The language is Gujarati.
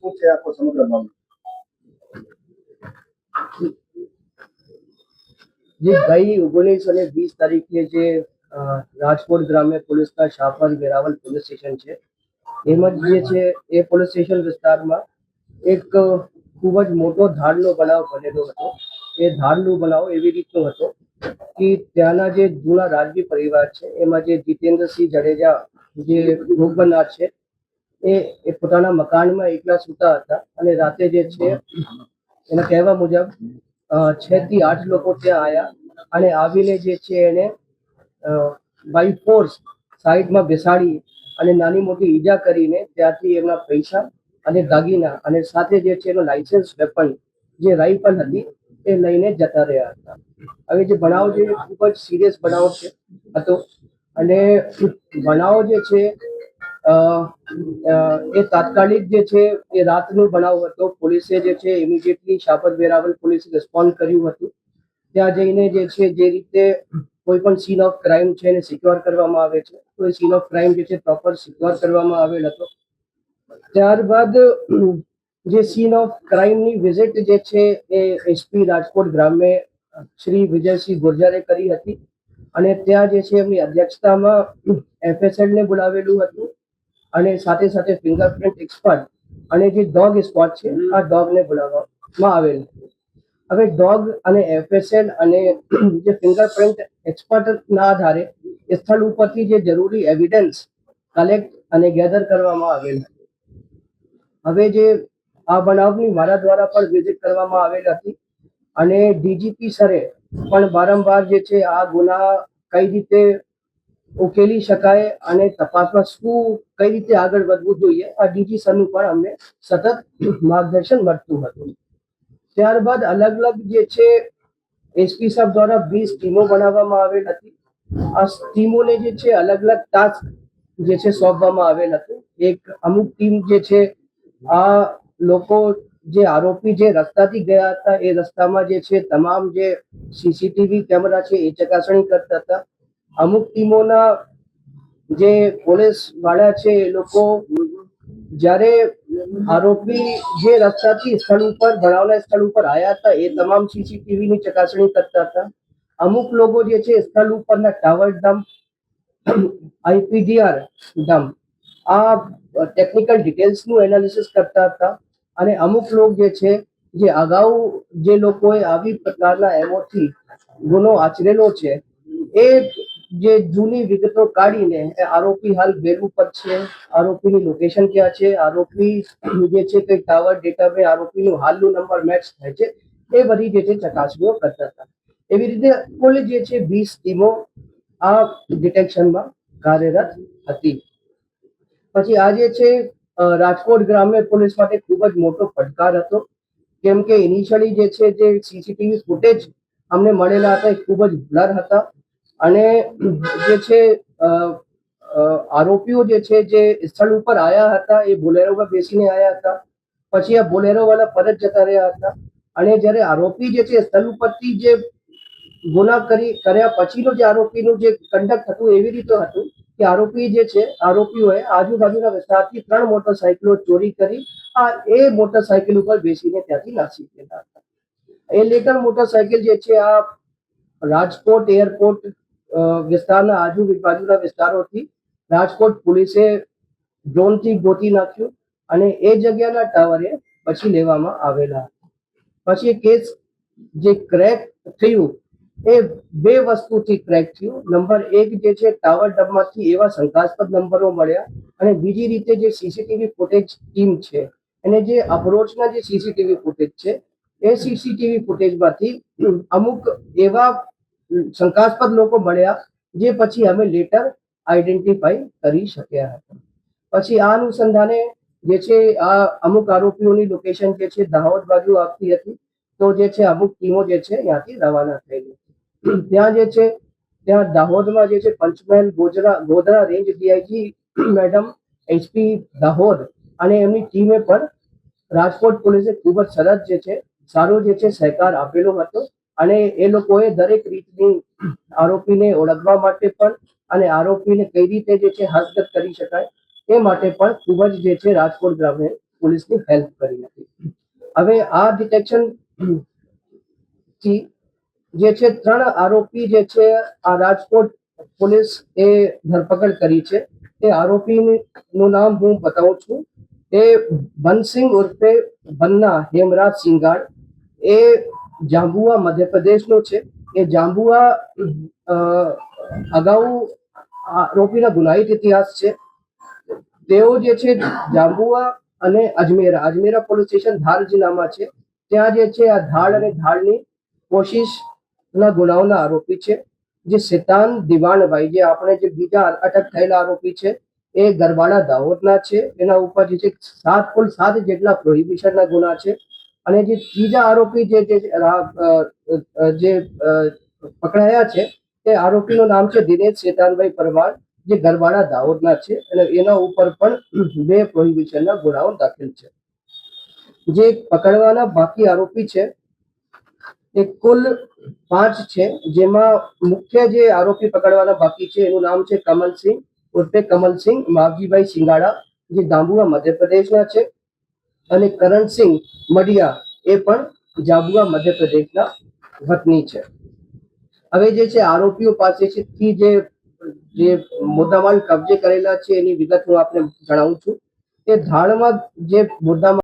શું છે આખો સમગ્ર મામલો? જે ગઈ 19 અને 20 તારીખે જે રાજકોટ ગ્રામ્ય પોલીસના શાહપર વેરાવળ પોલીસ સ્ટેશન છે એમાં જે છે એ પોલીસ સ્ટેશન વિસ્તારમાં એક ખૂબ જ મોટો ધાડનો બનાવ બનેલો હતો. એ ધાડનો બનાવ એવી રીતનો હતો કે ત્યાંના જે જૂના રાજવી પરિવાર છે એમાં જે જીતેન્દ્રસિંહ જાડેજા જે ભોગ બનનાર છે એ પોતાના મકાનમાં એકલા સૂતા હતા અને રાતે જે છે એના કહેવા મુજબ 6 થી 8 લોકો ત્યાં આવ્યા અને આવીને જે છે એને બાય ફોર્સ સાઈડમાં બેસાડી અને નાની મોટી ઈજા કરીને ત્યાંથી એમના પૈસા અને દાગીના અને સાથે જે છે એનો લાયસન્સ વેપન જે રાઇફલ હતી એ લઈને જતા રહ્યા હતા. હવે જે બનાવ છે ખૂબ જ સિરિયસ બનાવ છે હતો અને બનાવ જે છે એ તાત્કાલિક જે છે એ રાતનો બનાવ હતો. પોલીસે જે છે ઇમિડિયેટલી શાહપર વેરાવળ પોલીસે રિસ્પોન્ડ કર્યું હતું. ત્યાં જઈને જે છે જે રીતે કોઈ પણ સીન ઓફ ક્રાઇમ છે એને સિક્યોર કરવામાં આવે છે તો એ સીન ઓફ ક્રાઇમ જે છે પ્રોપર સિક્યોર કરવામાં આવેલ હતો. ત્યારબાદ જે સીન ઓફ ક્રાઇમની વિઝિટ જે છે એ એસપી રાજકોટ ગ્રામ્ય શ્રી વિજયસિંહ ગુર્જરે કરી હતી અને ત્યાં જે છે એમની અધ્યક્ષતામાં એફએસએલ ને બોલાવેલું હતું અને સાથે સાથે ફિંગરપ્રિન્ટ એક્સપર્ટ અને જે ડોગ સ્ક્વોડ છે આ ડોગને બોલાવવામાં આવેલ હતું. હવે ડોગ અને એફએસએલ અને જે ફિંગરપ્રિન્ટ એક્સપર્ટના આધારે સ્થળ ઉપરથી જે જરૂરી એવિડન્સ કલેક્ટ અને ગેધર કરવામાં આવેલ હતું. હવે જે આ બનાવની મારા દ્વારા પણ વિઝિટ કરવામાં આવેલ હતી અને ડીજીપી સરે પણ વારંવાર જે છે આ ગુના કઈ રીતે ઉકેલી શકાય અને તપાસમાં શું કઈ રીતે આગળ વધવું જોઈએ આ ડીજી સરનું પણ અમને સતત માર્ગદર્શન મળતું હતું. ત્યારબાદ અલગ અલગ જે છે એસપી સાહેબ દ્વારા 20 ટીમો બનાવવામાં આવેલ હતી. આ ટીમોને જે છે અલગ અલગ ટાસ્ક જે છે સોંપવામાં આવેલ હતું. એક અમુક ટીમ જે છે આ લોકો જે આરોપી જે રસ્તાથી ગયા હતા એ રસ્તામાં જે છે તમામ જે સીસીટીવી કેમેરા છે એ ચકાસણી કરતા હતા. અમુક ટીમોના જે પોલીસ વાળા છે એ લોકો જ્યારે આરોપી જે રસ્તાથી સ્થળ ઉપર બનાવના સ્થળ ઉપર આવ્યા હતા એ તમામ સીસીટીવી ની ચકાસણી કરતા હતા. અમુક લોકો જે છે સ્થળ ઉપરના ટાવર ડમ્પ આઈપીડીઆર ડમ્પ આ ટેકનિકલ ડિટેલ્સનું એનાલિસિસ કરતા હતા અને અમુક લોકો જે છે જે અગાઉ જે લોકોએ આવી પ્રકારના એમોથી ગુનો આચરેલો છે એ જે જૂની વિગતો કાઢીને આરોપી હાલ બેલ ઉપર છે, આરોપીની લોકેશન ક્યાં છે, આરોપી જે છે કઈ ટાવર ડેટા પર આરોપીનું હાલનું નંબર મેચ થાય છે એ બધી જે છે ચકાસણીઓ કરતા હતા. એવી રીતે કુલ જે છે 20 ટીમો આ ડિટેક્શનમાં કાર્યરત હતી. પછી આ જે છે રાજકોટ ગ્રામ્ય પોલીસ માટે ખૂબ જ મોટો પડકાર હતો કેમ કે ઇનિશિયલી જે છે જે સીસીટીવી ફૂટેજ અમને મળેલા હતા એ ખૂબ જ બ્લર હતા અને જે છે આરોપીઓ જે છે જે સ્થળ ઉપર આવ્યા હતા એ બોલેરોમાં બેસીને આવ્યા હતા. પછી આ બોલેરો વાળા પરત જતા રહ્યા હતા અને જ્યારે આરોપી જે છે સ્થળ ઉપરથી જે ગુના કર્યા પછીનો જે આરોપીનું જે કંડક્ટ હતું એવી રીતે હતું કે આરોપી જે છે આરોપીઓએ આજુબાજુના વિસ્તારથી 3 મોટરસાયકલો ચોરી કરી એ મોટરસાયકલ ઉપર બેસીને ત્યાંથી નાસી ગયેલા હતા. એ લેટર મોટરસાયકલ જે છે આ રાજકોટ એરપોર્ટ વિસ્તારના આજુબાજુના વિસ્તારોથી રાજકોટ પોલીસે ડ્રોનથી ગોતી નાખ્યું અને એ જગ્યાના ટાવરે પછી લેવામાં આવેલા હતા. પછી એ કેસ જે ક્રેક થયું એ 2 વસ્તુથી ક્રેક થયું. નંબર 1 જે છે ટાવર ડબમાંથી એવા શંકાસ્પદ નંબરો મળ્યા અને બીજી રીતે જે સીસીટીવી ફૂટેજ ટીમ છે અને જે અપ્રોચના જે સીસીટીવી ફૂટેજ છે એ સીસીટીવી ફૂટેજમાંથી અમુક એવા શંકાસ્પદ લોકો મળ્યા જે પછી અમે લેટર આઈડેન્ટિફાઈ કરી શક્યા હતા. પછી આ અનુસંધાને જે છે આ અમુક આરોપીઓની લોકેશન જે છે દાહોદ બાજુ આવતી હતી તો જે છે અમુક ટીમો જે છે ત્યાંથી રવાના થયેલી હતી. ત્યાં જે છે ત્યાં દાહોદમાં જે છે Panchmahal Godhra range DIG madam SP Dahod અને એમની ટીમે પણ રાજકોટ પોલીસે ખૂબ જ સરસ જે છે સારો જે છે સહકાર આપેલો હતો અને એ લોકોએ દરેક રીતની આરોપીને ઓળખવા માટે પણ અને આરોપીને કઈ રીતે જે છે હસ્તગત કરી શકાય એ માટે પણ ખૂબ જ જે છે રાજકોટ ગ્રામે પોલીસની હેલ્પ કરી હતી. હવે આ ડિટેક્શન થી જે છે 3 આરોપી જે છે આ રાજકોટ પોલીસ એ ધરપકડ કરી છે. એ આરોપીનું નામ હું બતાવું છું. એ બનસિંહ ઉર્ફે બન્ના હેમરાજ સિંગાડ, એ જાંબુઆ મધ્યપ્રદેશનો છે. એ જાંબુઆ અગાઉ આરોપીના ગુનાહિત ઇતિહાસ છે. તેઓ જે છે જાંબુઆ અને અજમેરા પોલીસ સ્ટેશન ધાર જિલ્લામાં છે. ત્યાં જે છે આ ધાડ અને ધાડની કોશિશના ગુનાઓના આરોપી છે. જે શેતાન દિવાનભાઈ, જે આપણે જે બીજા અટક થયેલા આરોપી છે, એ ગરબાડા દાહોદના છે. એના ઉપર જે છે કુલ 7 જેટલા પ્રોહિબિશનના ગુના છે. અને જે ત્રીજા આરોપી જે પકડાયા છે તે આરોપીનું નામ છે દિનેશ શેતાનભાઈ પરમાર, જે ગરબાડા દાહોદના છે. અને એના ઉપર પણ 2 પ્રોહિબિશનના ગુનાઓ દાખલ છે. જે પકડવાના બાકી આરોપી છે એ કુલ 5 છે. જેમાં મુખ્ય જે આરોપી પકડવાના બાકી છે એનું નામ છે કમલસિંહ ઉર્ફે કમલસિંહ માવજીભાઈ સિંગાડા, જે જાંબુઆ મધ્યપ્રદેશના છે. અને કરણસિંહ મડિયા, એ પણ જાંબુઆ મધ્યપ્રદેશના વતની છે. હવે જે છે આરોપીઓ પાસેથી જે મુદ્દામાલ કબજે કરેલા છે એની વિગત હું આપને જણાવું છું. એ ધાડમાં જે મુદ્દામાલ